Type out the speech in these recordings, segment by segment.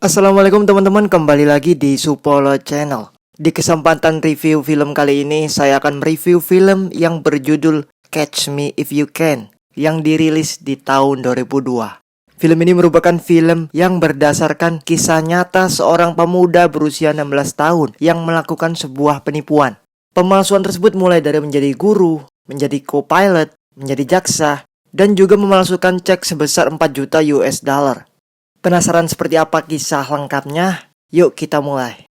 Assalamualaikum teman-teman, kembali lagi di Supolo Channel. Di kesempatan review film kali ini, saya akan mereview film yang berjudul Catch Me If You Can, yang dirilis di tahun 2002. Film ini merupakan film yang berdasarkan kisah nyata seorang pemuda berusia 16 tahun yang melakukan sebuah penipuan. Pemalsuan tersebut mulai dari menjadi guru, menjadi co-pilot, menjadi jaksa, dan juga memalsukan cek sebesar 4 juta US dollar. Penasaran seperti apa kisah lengkapnya? Yuk kita mulai.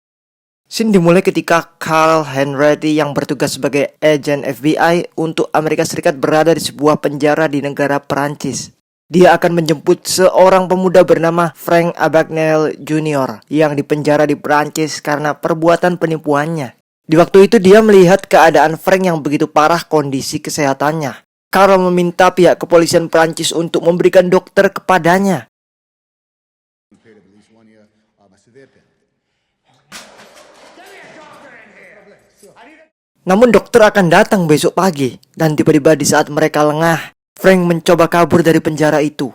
Scene dimulai ketika Carl Henretti yang bertugas sebagai agen FBI untuk Amerika Serikat berada di sebuah penjara di negara Perancis. Dia akan menjemput seorang pemuda bernama Frank Abagnale Jr. yang dipenjara di Perancis karena perbuatan penipuannya. Di waktu itu dia melihat keadaan Frank yang begitu parah kondisi kesehatannya. Carl meminta pihak kepolisian Perancis untuk memberikan dokter kepadanya. Namun dokter akan datang besok pagi, dan tiba-tiba di saat mereka lengah, Frank mencoba kabur dari penjara itu.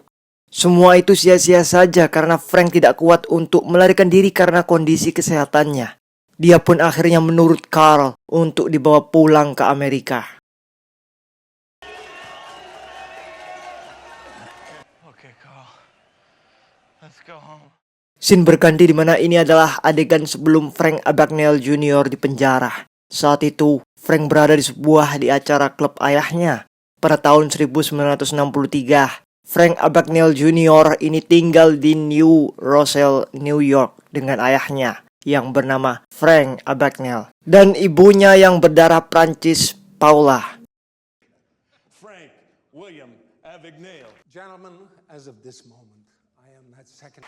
Semua itu sia-sia saja karena Frank tidak kuat untuk melarikan diri karena kondisi kesehatannya. Dia pun akhirnya menurut Carl untuk dibawa pulang ke Amerika. Okay, Carl. Let's go home. Scene berganti di mana ini adalah adegan sebelum Frank Abagnale Jr. di penjara. Saat itu, Frank berada di acara klub ayahnya. Pada tahun 1963, Frank Abagnale Jr. ini tinggal di New Rochelle, New York dengan ayahnya yang bernama Frank Abagnale dan ibunya yang berdarah Prancis, Paula. Frank William Abagnale. Gentlemen, as of this moment, I am that second.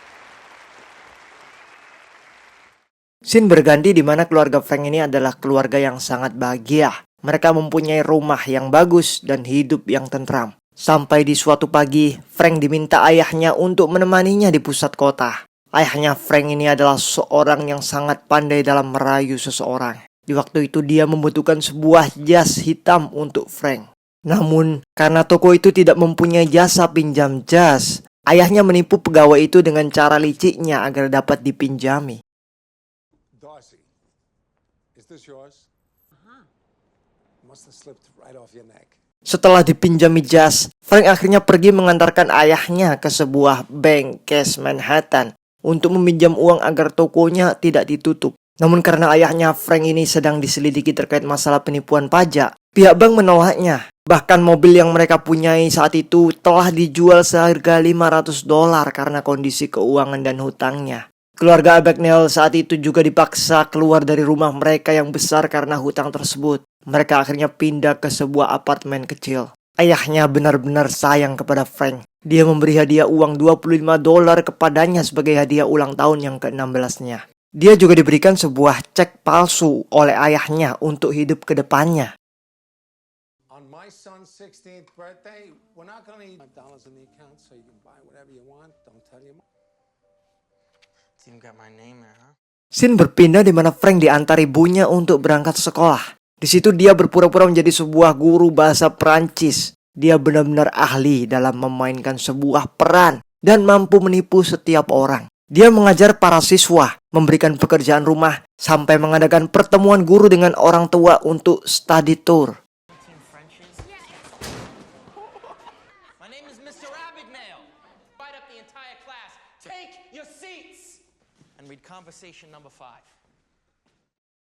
Scene berganti di mana keluarga Frank ini adalah keluarga yang sangat bahagia. Mereka mempunyai rumah yang bagus dan hidup yang tentram. Sampai di suatu pagi, Frank diminta ayahnya untuk menemaninya di pusat kota. Ayahnya Frank ini adalah seorang yang sangat pandai dalam merayu seseorang. Di waktu itu dia membutuhkan sebuah jas hitam untuk Frank. Namun, karena toko itu tidak mempunyai jasa pinjam jas, ayahnya menipu pegawai itu dengan cara liciknya agar dapat dipinjami. Darcy, is this yours? Must have slipped right off your neck. Setelah dipinjami jas, Frank akhirnya pergi mengantarkan ayahnya ke sebuah bank cash Manhattan untuk meminjam uang agar tokonya tidak ditutup. Namun karena ayahnya Frank ini sedang diselidiki terkait masalah penipuan pajak, pihak bank menolaknya. Bahkan mobil yang mereka punyai saat itu telah dijual seharga $500 karena kondisi keuangan dan hutangnya. Keluarga Abagnale saat itu juga dipaksa keluar dari rumah mereka yang besar karena hutang tersebut. Mereka akhirnya pindah ke sebuah apartemen kecil. Ayahnya benar-benar sayang kepada Frank. Dia memberi hadiah uang $25 kepadanya sebagai hadiah ulang tahun yang ke-16-nya. Dia juga diberikan sebuah cek palsu oleh ayahnya untuk hidup ke depannya. On my son's 16th birthday, we're not going to need $5 in the account so you can buy whatever you want. Don't tell your mom. It's even got my name there, huh? Scene berpindah di mana Frank diantar ibunya untuk berangkat sekolah. Di situ dia berpura-pura menjadi sebuah guru bahasa Perancis. Dia benar-benar ahli dalam memainkan sebuah peran dan mampu menipu setiap orang. Dia mengajar para siswa, memberikan pekerjaan rumah, sampai mengadakan pertemuan guru dengan orang tua untuk study tour. My name is Mr. Abagnale. Write up the entire class. Take your seats. And read conversation number 5.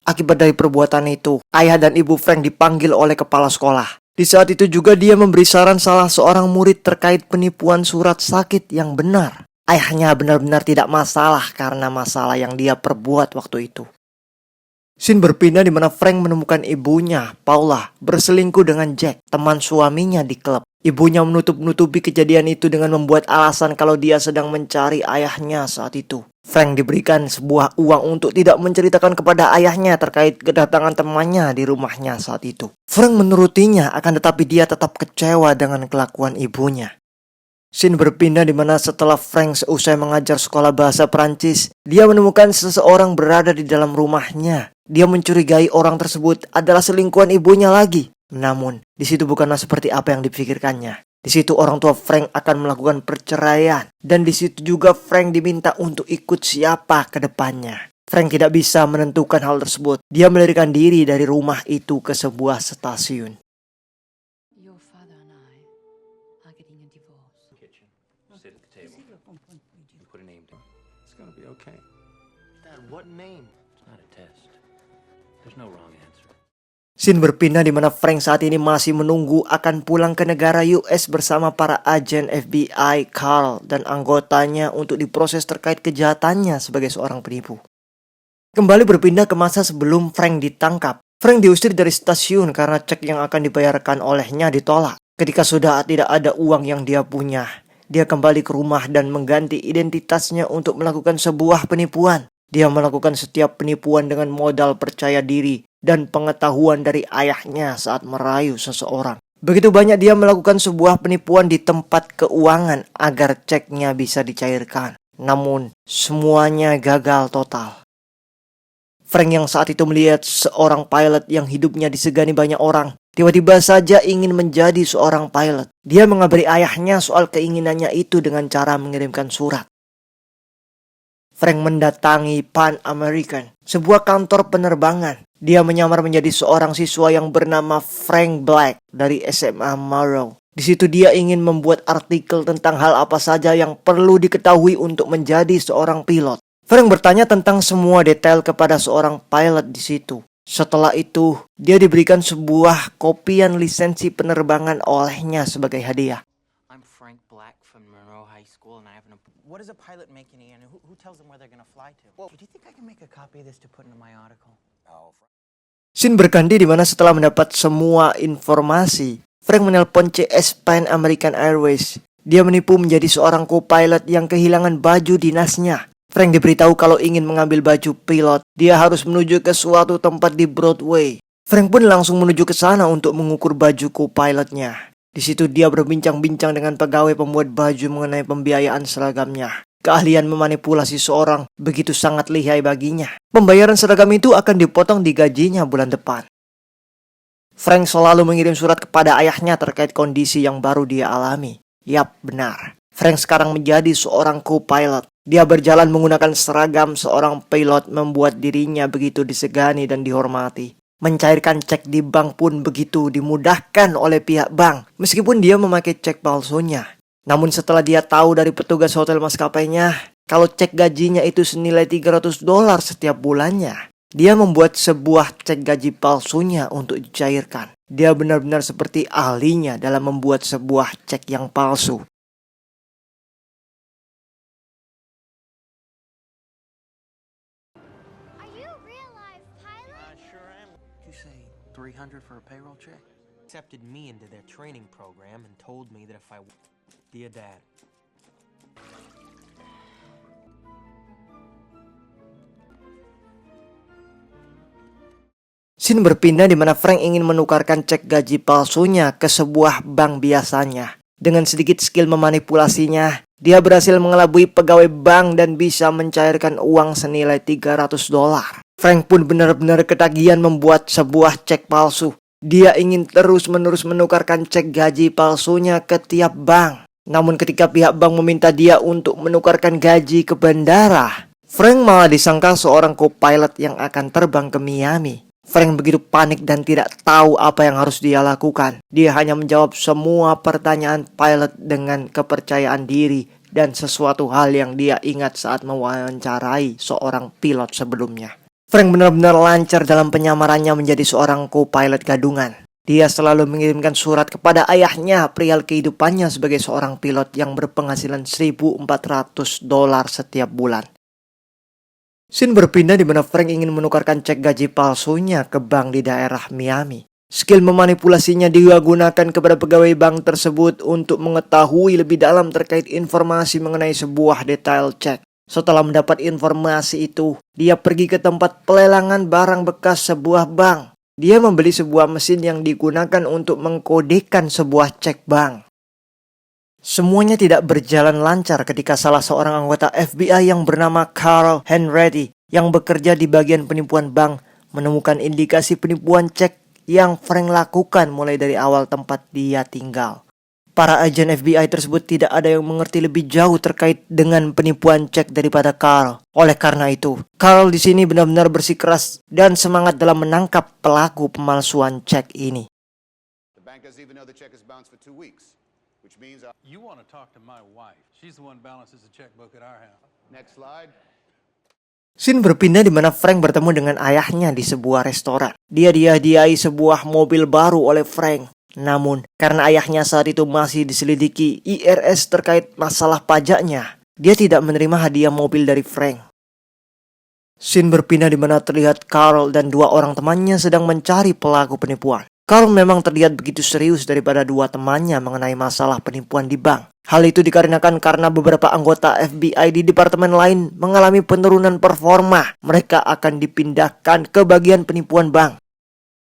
Akibat dari perbuatan itu, ayah dan ibu Frank dipanggil oleh kepala sekolah. Di saat itu juga dia memberi saran salah seorang murid terkait penipuan surat sakit yang benar. Ayahnya benar-benar tidak masalah karena masalah yang dia perbuat waktu itu. Scene berpindah di mana Frank menemukan ibunya, Paula, berselingkuh dengan Jack, teman suaminya di klub. Ibunya menutup-nutupi kejadian itu dengan membuat alasan kalau dia sedang mencari ayahnya saat itu. Frank diberikan sebuah uang untuk tidak menceritakan kepada ayahnya terkait kedatangan temannya di rumahnya saat itu. Frank menurutinya, akan tetapi dia tetap kecewa dengan kelakuan ibunya. Scene berpindah di mana setelah Frank seusai mengajar sekolah bahasa Perancis, dia menemukan seseorang berada di dalam rumahnya. Dia mencurigai orang tersebut adalah selingkuhan ibunya lagi. Namun, di situ bukanlah seperti apa yang dipikirkannya. Di situ orang tua Frank akan melakukan perceraian. Dan di situ juga Frank diminta untuk ikut siapa ke depannya. Frank tidak bisa menentukan hal tersebut. Dia melarikan diri dari rumah itu ke sebuah stasiun. Your father and I are getting a divorce. Kitchen. Sit at the table. You put a name down. It's gonna be okay. Dad, what name? It's not a test. There's no wrong answer. Scene berpindah di mana Frank saat ini masih menunggu akan pulang ke negara US bersama para agen FBI, Carl, dan anggotanya untuk diproses terkait kejahatannya sebagai seorang penipu. Kembali berpindah ke masa sebelum Frank ditangkap. Frank diusir dari stasiun karena cek yang akan dibayarkan olehnya ditolak. Ketika sudah tidak ada uang yang dia punya, dia kembali ke rumah dan mengganti identitasnya untuk melakukan sebuah penipuan. Dia melakukan setiap penipuan dengan modal percaya diri dan pengetahuan dari ayahnya saat merayu seseorang. Begitu banyak dia melakukan sebuah penipuan di tempat keuangan agar ceknya bisa dicairkan. Namun, semuanya gagal total. Frank yang saat itu melihat seorang pilot yang hidupnya disegani banyak orang, tiba-tiba saja ingin menjadi seorang pilot. Dia mengabari ayahnya soal keinginannya itu dengan cara mengirimkan surat. Frank mendatangi Pan American, sebuah kantor penerbangan. Dia menyamar menjadi seorang siswa yang bernama Frank Black dari SMA Morrow. Di situ dia ingin membuat artikel tentang hal apa saja yang perlu diketahui untuk menjadi seorang pilot. Frank bertanya tentang semua detail kepada seorang pilot di situ. Setelah itu, dia diberikan sebuah kopian lisensi penerbangan olehnya sebagai hadiah. I'm Frank Black from Monroe High School, and I have an. What does a pilot make in the end? Who tells them where they're gonna fly to? Well, do you think I can make a copy of this to put into my article? Oh. Scene berganti di mana setelah mendapat semua informasi, Frank menelpon CS Pan American Airways. Dia menipu menjadi seorang co-pilot yang kehilangan baju dinasnya. Frank diberitahu kalau ingin mengambil baju pilot, dia harus menuju ke suatu tempat di Broadway. Frank pun langsung menuju ke sana untuk mengukur baju co-pilotnya. Di situ dia berbincang-bincang dengan pegawai pembuat baju mengenai pembiayaan seragamnya. Keahlian memanipulasi seorang begitu sangat lihai baginya. Pembayaran seragam itu akan dipotong di gajinya bulan depan. Frank selalu mengirim surat kepada ayahnya terkait kondisi yang baru dia alami. Yap, benar. Frank sekarang menjadi seorang co-pilot. Dia berjalan menggunakan seragam seorang pilot membuat dirinya begitu disegani dan dihormati. Mencairkan cek di bank pun begitu dimudahkan oleh pihak bank, meskipun dia memakai cek palsunya. Namun setelah dia tahu dari petugas hotel maskapainya, kalau cek gajinya itu senilai $300 setiap bulannya, dia membuat sebuah cek gaji palsunya untuk dicairkan. Dia benar-benar seperti ahlinya dalam membuat sebuah cek yang palsu. Are you a real-life pilot? Sure am. You say 300 for a payroll check? Accepted me into their training program and told me that if I... Dear Dad. Scene berpindah di mana Frank ingin menukarkan cek gaji palsunya ke sebuah bank biasanya. Dengan sedikit skill memanipulasinya, dia berhasil mengelabui pegawai bank dan bisa mencairkan uang senilai $300. Frank pun benar-benar ketagihan membuat sebuah cek palsu. Dia ingin terus-menerus menukarkan cek gaji palsunya ke tiap bank. Namun ketika pihak bank meminta dia untuk menukarkan gaji ke bandara, Frank malah disangka seorang co-pilot yang akan terbang ke Miami. Frank begitu panik dan tidak tahu apa yang harus dia lakukan. Dia hanya menjawab semua pertanyaan pilot dengan kepercayaan diri dan sesuatu hal yang dia ingat saat mewawancarai seorang pilot sebelumnya. Frank benar-benar lancar dalam penyamarannya menjadi seorang co-pilot gadungan. Dia selalu mengirimkan surat kepada ayahnya perihal kehidupannya sebagai seorang pilot yang berpenghasilan $1.400 setiap bulan. Scene berpindah di mana Frank ingin menukarkan cek gaji palsunya ke bank di daerah Miami. Skill memanipulasinya dia gunakan kepada pegawai bank tersebut untuk mengetahui lebih dalam terkait informasi mengenai sebuah detail cek. Setelah mendapat informasi itu, dia pergi ke tempat pelelangan barang bekas sebuah bank. Dia membeli sebuah mesin yang digunakan untuk mengkodekan sebuah cek bank. Semuanya tidak berjalan lancar ketika salah seorang anggota FBI yang bernama Carl Henretti yang bekerja di bagian penipuan bank menemukan indikasi penipuan cek yang Frank lakukan mulai dari awal tempat dia tinggal. Para agen FBI tersebut tidak ada yang mengerti lebih jauh terkait dengan penipuan cek daripada Carl. Oleh karena itu, Carl di sini benar-benar bersikeras dan semangat dalam menangkap pelaku pemalsuan cek ini. The bank doesn't even know the check is bounced for 2 weeks, which means You want to talk to my wife. She's the one balances the checkbook at our house. next slide. Scene berpindah di mana Frank bertemu dengan ayahnya di sebuah restoran. Dia dihadiahi sebuah mobil baru oleh Frank. Namun, karena ayahnya saat itu masih diselidiki IRS terkait masalah pajaknya, dia tidak menerima hadiah mobil dari Frank. Scene berpindah di mana terlihat Carl dan dua orang temannya sedang mencari pelaku penipuan. Carl memang terlihat begitu serius daripada dua temannya mengenai masalah penipuan di bank. Hal itu dikarenakan karena beberapa anggota FBI di departemen lain mengalami penurunan performa. Mereka akan dipindahkan ke bagian penipuan bank.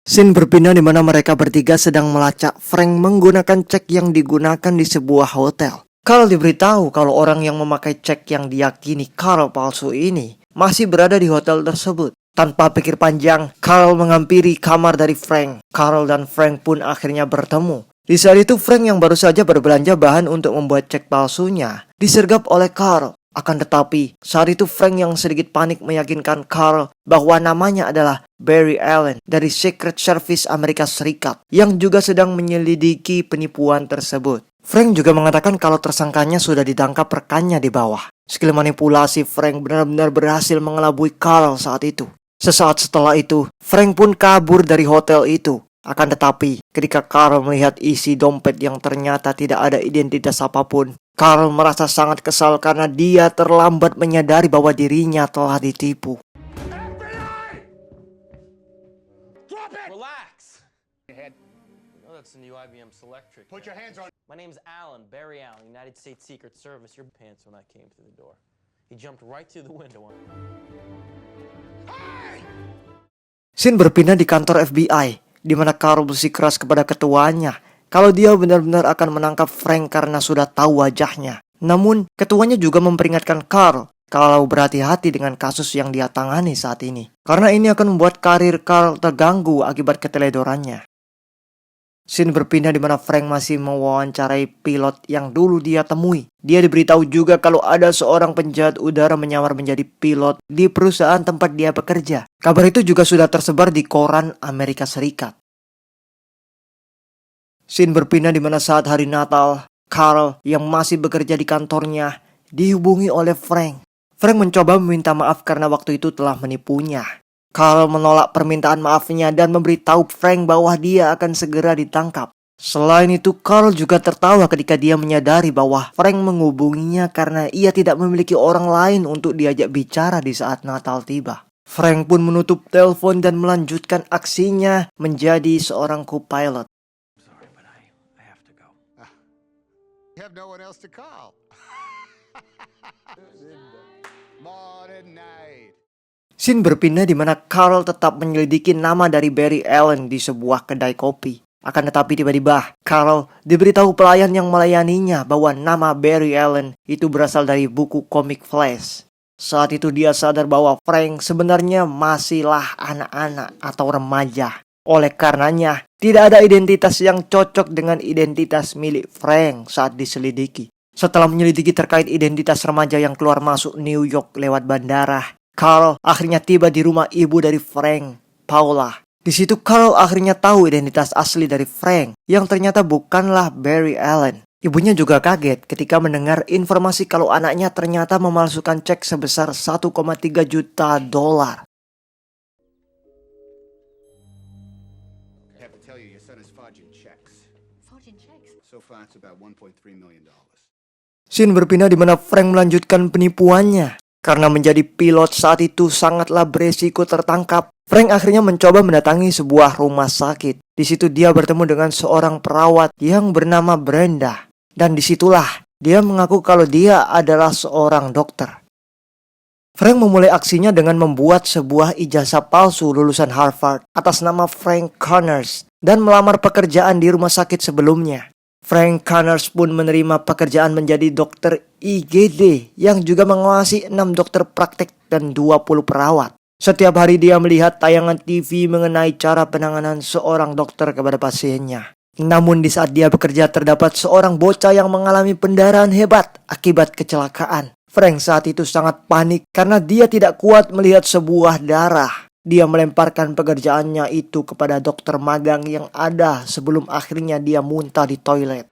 Scene berpindah di mana mereka bertiga sedang melacak Frank menggunakan cek yang digunakan di sebuah hotel. Carl diberitahu kalau orang yang memakai cek yang diyakini Carl palsu ini masih berada di hotel tersebut. Tanpa pikir panjang, Carl menghampiri kamar dari Frank. Carl dan Frank pun akhirnya bertemu. Di saat itu Frank yang baru saja berbelanja bahan untuk membuat cek palsunya disergap oleh Carl. Akan tetapi, saat itu Frank yang sedikit panik meyakinkan Carl bahwa namanya adalah Barry Allen dari Secret Service Amerika Serikat yang juga sedang menyelidiki penipuan tersebut. Frank juga mengatakan kalau tersangkanya sudah ditangkap rekannya di bawah. Skill manipulasi Frank benar-benar berhasil mengelabui Carl saat itu. Sesaat setelah itu, Frank pun kabur dari hotel itu. Akan tetapi, ketika Carl melihat isi dompet yang ternyata tidak ada identitas apapun, Carl merasa sangat kesal karena dia terlambat menyadari bahwa dirinya telah ditipu. Relax. You know that's the new IBM Selectric. Put your hands on. My name's Alan, Barry Allen, United States Secret Service. Your pants when I came through the door. He jumped right through the window. Scene berpindah di kantor FBI, di mana Carl bersikeras kepada ketuanya kalau dia benar-benar akan menangkap Frank karena sudah tahu wajahnya. Namun, ketuanya juga memperingatkan Carl kalau berhati-hati dengan kasus yang dia tangani saat ini, karena ini akan membuat karir Carl terganggu akibat keteledorannya. Scene berpindah di mana Frank masih mewawancarai pilot yang dulu dia temui. Dia diberitahu juga kalau ada seorang penjahat udara menyamar menjadi pilot di perusahaan tempat dia bekerja. Kabar itu juga sudah tersebar di koran Amerika Serikat. Scene berpindah di mana saat hari Natal, Carl yang masih bekerja di kantornya dihubungi oleh Frank. Frank mencoba meminta maaf karena waktu itu telah menipunya. Carl menolak permintaan maafnya dan memberitahu Frank bahwa dia akan segera ditangkap. Selain itu, Carl juga tertawa ketika dia menyadari bahwa Frank menghubunginya karena ia tidak memiliki orang lain untuk diajak bicara di saat Natal tiba. Frank pun menutup telepon dan melanjutkan aksinya menjadi seorang co-pilot. Sorry, but I have to go. You have no one else to call. Modern night. Scene berpindah di mana Carl tetap menyelidiki nama dari Barry Allen di sebuah kedai kopi. Akan tetapi tiba-tiba, Carl diberitahu pelayan yang melayaninya bahwa nama Barry Allen itu berasal dari buku komik Flash. Saat itu dia sadar bahwa Frank sebenarnya masihlah anak-anak atau remaja. Oleh karenanya, tidak ada identitas yang cocok dengan identitas milik Frank saat diselidiki. Setelah menyelidiki terkait identitas remaja yang keluar masuk New York lewat bandara, Carl akhirnya tiba di rumah ibu dari Frank, Paula. Di situ Carl akhirnya tahu identitas asli dari Frank, yang ternyata bukanlah Barry Allen. Ibunya juga kaget ketika mendengar informasi kalau anaknya ternyata memalsukan cek sebesar 1,3 juta dolar. I have to tell you, your son is forging checks. Forging checks? So far, it's about $1.3 million. Scene berpindah di mana Frank melanjutkan penipuannya. Karena menjadi pilot saat itu sangatlah beresiko tertangkap, Frank akhirnya mencoba mendatangi sebuah rumah sakit. Di situ dia bertemu dengan seorang perawat yang bernama Brenda. Dan disitulah dia mengaku kalau dia adalah seorang dokter. Frank memulai aksinya dengan membuat sebuah ijazah palsu lulusan Harvard atas nama Frank Connors dan melamar pekerjaan di rumah sakit sebelumnya. Frank Connors pun menerima pekerjaan menjadi dokter IGD yang juga mengawasi 6 dokter praktek dan 20 perawat. Setiap hari dia melihat tayangan TV mengenai cara penanganan seorang dokter kepada pasiennya. Namun di saat dia bekerja terdapat seorang bocah yang mengalami pendarahan hebat akibat kecelakaan. Frank saat itu sangat panik karena dia tidak kuat melihat sebuah darah. Dia melemparkan pekerjaannya itu kepada dokter magang yang ada sebelum akhirnya dia muntah di toilet.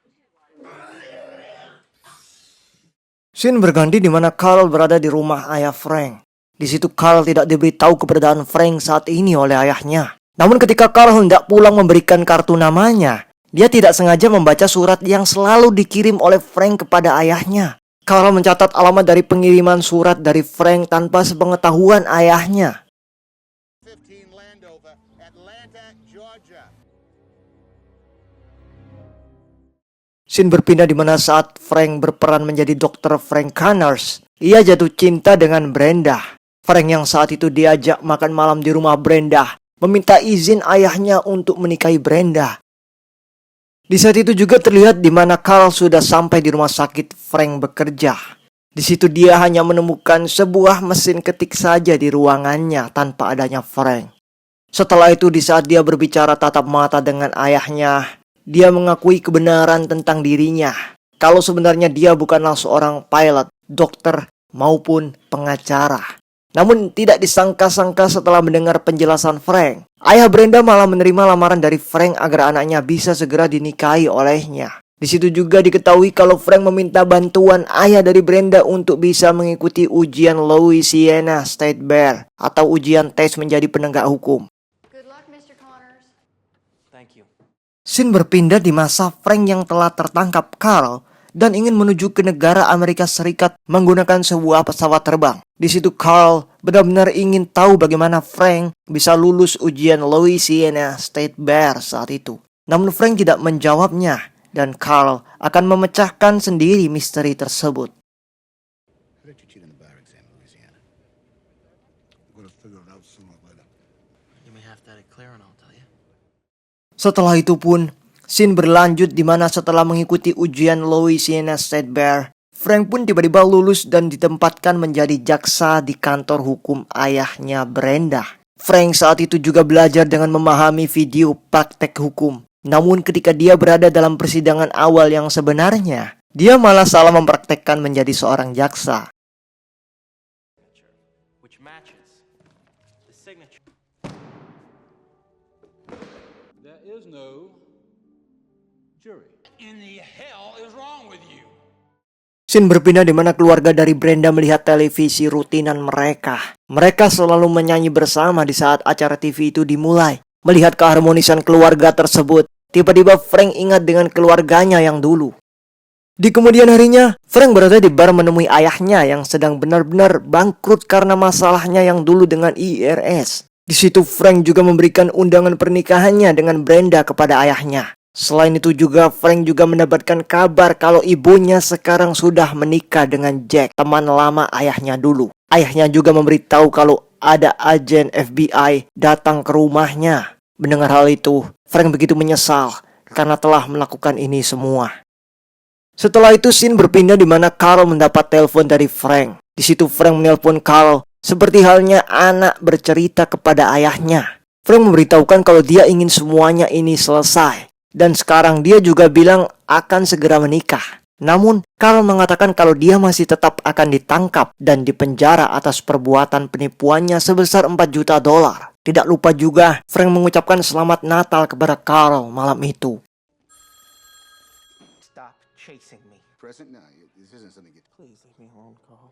Scene berganti di mana Carl berada di rumah ayah Frank. Di situ Carl tidak diberitahu keberadaan Frank saat ini oleh ayahnya. Namun ketika Carl hendak pulang memberikan kartu namanya, dia tidak sengaja membaca surat yang selalu dikirim oleh Frank kepada ayahnya. Carl mencatat alamat dari pengiriman surat dari Frank tanpa sepengetahuan ayahnya. 15 Landover, Atlanta, Georgia. Scene berpindah di mana saat Frank berperan menjadi Dr. Frank Connors, ia jatuh cinta dengan Brenda. Frank yang saat itu diajak makan malam di rumah Brenda, meminta izin ayahnya untuk menikahi Brenda. Di saat itu juga terlihat di mana Carl sudah sampai di rumah sakit Frank bekerja. Di situ dia hanya menemukan sebuah mesin ketik saja di ruangannya tanpa adanya Frank. Setelah itu di saat dia berbicara tatap mata dengan ayahnya, dia mengakui kebenaran tentang dirinya. Kalau sebenarnya dia bukanlah seorang pilot, dokter, maupun pengacara. Namun tidak disangka-sangka setelah mendengar penjelasan Frank, ayah Brenda malah menerima lamaran dari Frank agar anaknya bisa segera dinikahi olehnya. Di situ juga diketahui kalau Frank meminta bantuan ayah dari Brenda untuk bisa mengikuti ujian Louisiana State Bar atau ujian tes menjadi penegak hukum. Good luck, Mr. Connors. Thank you. Scene berpindah di masa Frank yang telah tertangkap Carl dan ingin menuju ke negara Amerika Serikat menggunakan sebuah pesawat terbang. Di situ Carl benar-benar ingin tahu bagaimana Frank bisa lulus ujian Louisiana State Bar saat itu. Namun Frank tidak menjawabnya dan Carl akan memecahkan sendiri misteri tersebut. How did you cheat in the bar exam in Louisiana? I'm gonna figure it out sooner or later. You may have that clear and I'll tell you. Setelah itu pun, scene berlanjut di mana setelah mengikuti ujian Louisiana State Bar, Frank pun tiba-tiba lulus dan ditempatkan menjadi jaksa di kantor hukum ayahnya Brenda. Frank saat itu juga belajar dengan memahami video praktek hukum. Namun ketika dia berada dalam persidangan awal yang sebenarnya, dia malah salah mempraktekkan menjadi seorang jaksa. Which matches the signature. There is no jury. In the hell is wrong with you? Scene berpindah di mana keluarga dari Brenda melihat televisi rutinan mereka. Mereka selalu menyanyi bersama di saat acara TV itu dimulai. Melihat keharmonisan keluarga tersebut, tiba-tiba Frank ingat dengan keluarganya yang dulu. Di kemudian harinya, Frank berada di bar menemui ayahnya yang sedang benar-benar bangkrut karena masalahnya yang dulu dengan IRS. Di situ Frank juga memberikan undangan pernikahannya dengan Brenda kepada ayahnya. Selain itu juga Frank juga mendapatkan kabar kalau ibunya sekarang sudah menikah dengan Jack, teman lama ayahnya dulu. Ayahnya juga memberitahu kalau ada agen FBI datang ke rumahnya. Mendengar hal itu, Frank begitu menyesal karena telah melakukan ini semua. Setelah itu scene berpindah di mana Carl mendapat telepon dari Frank. Di situ Frank menelpon Carl seperti halnya anak bercerita kepada ayahnya. Frank memberitahukan kalau dia ingin semuanya ini selesai. Dan sekarang dia juga bilang akan segera menikah. Namun, Carl mengatakan kalau dia masih tetap akan ditangkap dan dipenjara atas perbuatan penipuannya sebesar $4 juta. Tidak lupa juga, Frank mengucapkan selamat Natal kepada Carl malam itu. Stop chasing me. Present? No, this isn't something you... Please leave me alone, Carl.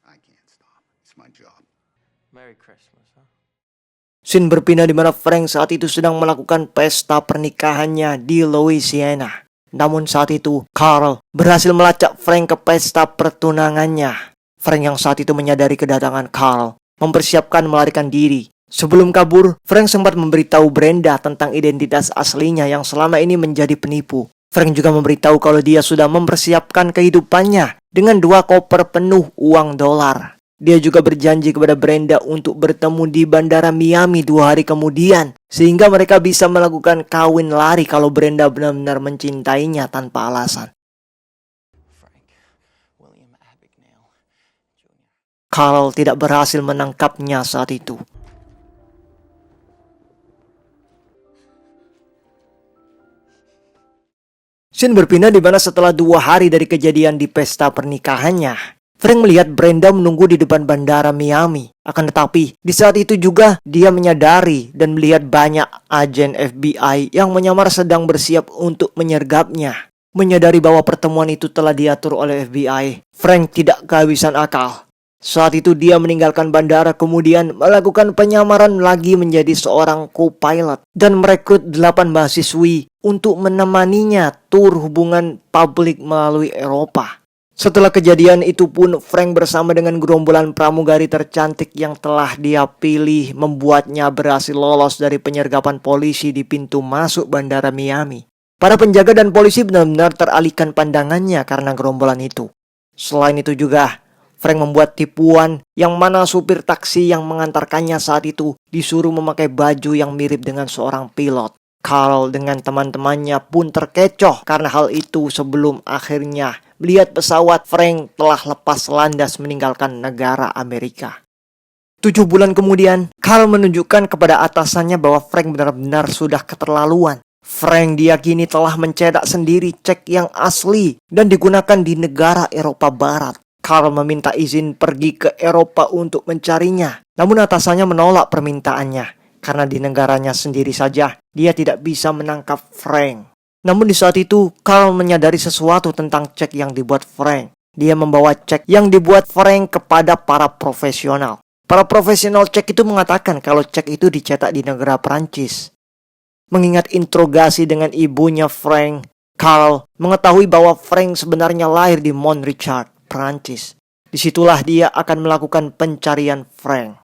I can't stop. It's my job. Merry Christmas, huh? Scene berpindah di mana Frank saat itu sedang melakukan pesta pernikahannya di Louisiana. Namun saat itu, Carl berhasil melacak Frank ke pesta pertunangannya. Frank yang saat itu menyadari kedatangan Carl, mempersiapkan melarikan diri. Sebelum kabur, Frank sempat memberitahu Brenda tentang identitas aslinya yang selama ini menjadi penipu. Frank juga memberitahu kalau dia sudah mempersiapkan kehidupannya dengan 2 koper penuh uang dolar. Dia juga berjanji kepada Brenda untuk bertemu di bandara Miami 2 hari kemudian, sehingga mereka bisa melakukan kawin lari kalau Brenda benar-benar mencintainya tanpa alasan. Frank William Abagnale Jr. Carl tidak berhasil menangkapnya saat itu. Scene berpindah di mana setelah 2 hari dari kejadian di pesta pernikahannya, Frank melihat Brenda menunggu di depan bandara Miami. Akan tetapi, di saat itu juga dia menyadari dan melihat banyak agen FBI yang menyamar sedang bersiap untuk menyergapnya. Menyadari bahwa pertemuan itu telah diatur oleh FBI, Frank tidak kehabisan akal. Saat itu dia meninggalkan bandara kemudian melakukan penyamaran lagi menjadi seorang co-pilot dan merekrut 8 mahasiswi untuk menemaninya tur hubungan publik melalui Eropa. Setelah kejadian itu pun Frank bersama dengan gerombolan pramugari tercantik yang telah dia pilih membuatnya berhasil lolos dari penyergapan polisi di pintu masuk bandara Miami. Para penjaga dan polisi benar-benar teralihkan pandangannya karena gerombolan itu. Selain itu juga, Frank membuat tipuan yang mana supir taksi yang mengantarkannya saat itu disuruh memakai baju yang mirip dengan seorang pilot. Carl dengan teman-temannya pun terkecoh karena hal itu sebelum akhirnya melihat pesawat Frank telah lepas landas meninggalkan negara Amerika. 7 bulan kemudian, Carl menunjukkan kepada atasannya bahwa Frank benar-benar sudah keterlaluan. Frank diyakini telah mencetak sendiri cek yang asli dan digunakan di negara Eropa Barat. Carl meminta izin pergi ke Eropa untuk mencarinya. Namun atasannya menolak permintaannya karena di negaranya sendiri saja dia tidak bisa menangkap Frank. Namun di saat itu Carl menyadari sesuatu tentang cek yang dibuat Frank. Dia membawa cek yang dibuat Frank kepada para profesional. Para profesional cek itu mengatakan kalau cek itu dicetak di negara Prancis. Mengingat interogasi dengan ibunya Frank, Carl mengetahui bahwa Frank sebenarnya lahir di Mont Richard, Prancis. Disitulah dia akan melakukan pencarian Frank.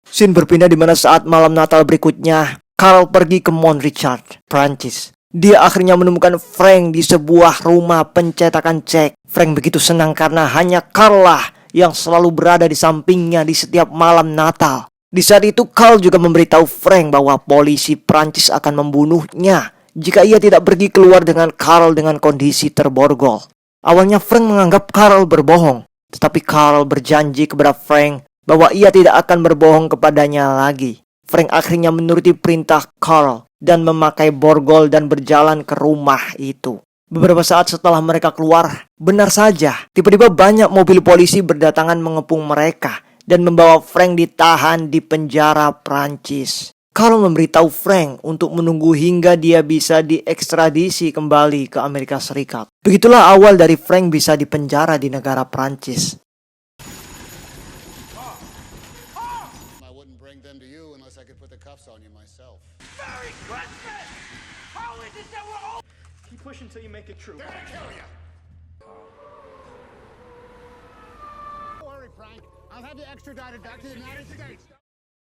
Scene berpindah di mana saat malam Natal berikutnya, Carl pergi ke Mont Richard, Prancis. Dia akhirnya menemukan Frank di sebuah rumah pencetakan cek. Frank begitu senang karena hanya Carl lah yang selalu berada di sampingnya di setiap malam Natal. Di saat itu Carl juga memberitahu Frank bahwa polisi Prancis akan membunuhnya jika ia tidak pergi keluar dengan Carl dengan kondisi terborgol. Awalnya Frank menganggap Carl berbohong, tetapi Carl berjanji kepada Frank bahwa ia tidak akan berbohong kepadanya lagi. Frank akhirnya menuruti perintah Carl dan memakai borgol dan berjalan ke rumah itu. Beberapa saat setelah mereka keluar, benar saja, tiba-tiba banyak mobil polisi berdatangan mengepung mereka dan membawa Frank ditahan di penjara Prancis. Carl memberitahu Frank untuk menunggu hingga dia bisa diekstradisi kembali ke Amerika Serikat. Begitulah awal dari Frank bisa dipenjara di negara Prancis. I wouldn't bring them to you unless I could put the cuffs on you myself. Merry Christmas! How is it that we're all... Keep pushing till you make it true. They're gonna kill you! Don't worry, Frank. I'll have you extradited back to the United States.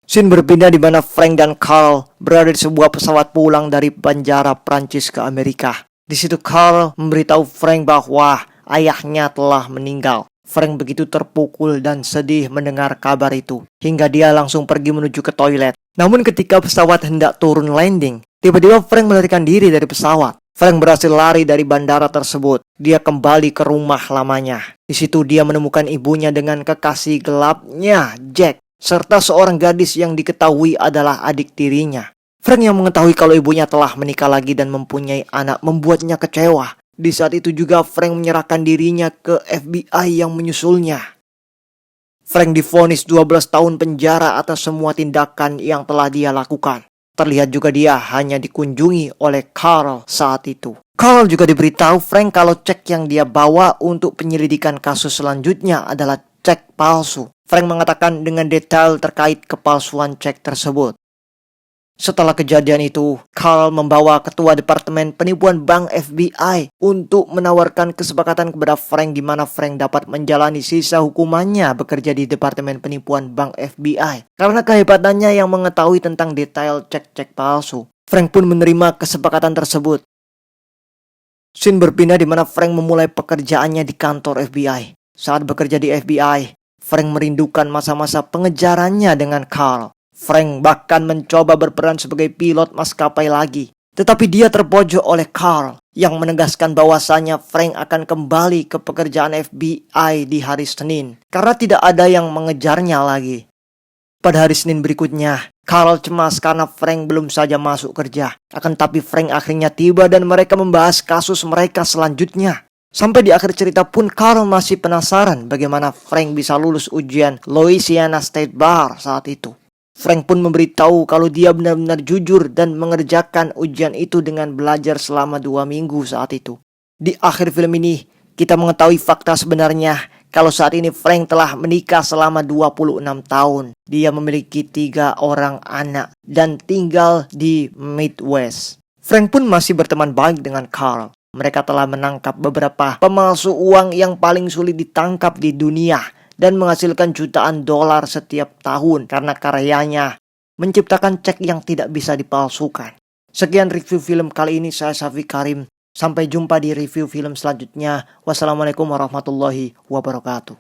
Scene berpindah di mana Frank dan Carl berada di sebuah pesawat pulang dari penjara Prancis ke Amerika. Di situ Carl memberitahu Frank bahwa ayahnya telah meninggal. Frank begitu terpukul dan sedih mendengar kabar itu, hingga dia langsung pergi menuju ke toilet. Namun ketika pesawat hendak turun landing, tiba-tiba Frank melarikan diri dari pesawat. Frank berhasil lari dari bandara tersebut. Dia kembali ke rumah lamanya. Di situ dia menemukan ibunya dengan kekasih gelapnya, Jack, serta seorang gadis yang diketahui adalah adik tirinya. Frank yang mengetahui kalau ibunya telah menikah lagi dan mempunyai anak membuatnya kecewa. Di saat itu juga Frank menyerahkan dirinya ke FBI yang menyusulnya. Frank divonis 12 tahun penjara atas semua tindakan yang telah dia lakukan. Terlihat juga dia hanya dikunjungi oleh Carl saat itu. Carl juga diberitahu Frank kalau cek yang dia bawa untuk penyelidikan kasus selanjutnya adalah cek palsu. Frank mengatakan dengan detail terkait kepalsuan cek tersebut. Setelah kejadian itu, Carl membawa ketua departemen penipuan bank FBI untuk menawarkan kesepakatan kepada Frank di mana Frank dapat menjalani sisa hukumannya bekerja di departemen penipuan bank FBI karena kehebatannya yang mengetahui tentang detail cek-cek palsu. Frank pun menerima kesepakatan tersebut. Scene berpindah di mana Frank memulai pekerjaannya di kantor FBI. Saat bekerja di FBI, Frank merindukan masa-masa pengejarannya dengan Carl. Frank bahkan mencoba berperan sebagai pilot maskapai lagi. Tetapi dia terpojok oleh Carl yang menegaskan bahwasanya Frank akan kembali ke pekerjaan FBI di hari Senin karena tidak ada yang mengejarnya lagi. Pada hari Senin berikutnya, Carl cemas karena Frank belum saja masuk kerja. Akan tapi Frank akhirnya tiba dan mereka membahas kasus mereka selanjutnya. Sampai di akhir cerita pun Carl masih penasaran bagaimana Frank bisa lulus ujian Louisiana State Bar saat itu. Frank pun memberitahu kalau dia benar-benar jujur dan mengerjakan ujian itu dengan belajar selama 2 minggu saat itu. Di akhir film ini, kita mengetahui fakta sebenarnya kalau saat ini Frank telah menikah selama 26 tahun. Dia memiliki 3 orang anak dan tinggal di Midwest. Frank pun masih berteman baik dengan Carl. Mereka telah menangkap beberapa pemalsu uang yang paling sulit ditangkap di dunia dan menghasilkan jutaan dolar setiap tahun karena karyanya menciptakan cek yang tidak bisa dipalsukan. Sekian review film kali ini, saya Syafiq Karim. Sampai jumpa di review film selanjutnya. Wassalamualaikum warahmatullahi wabarakatuh.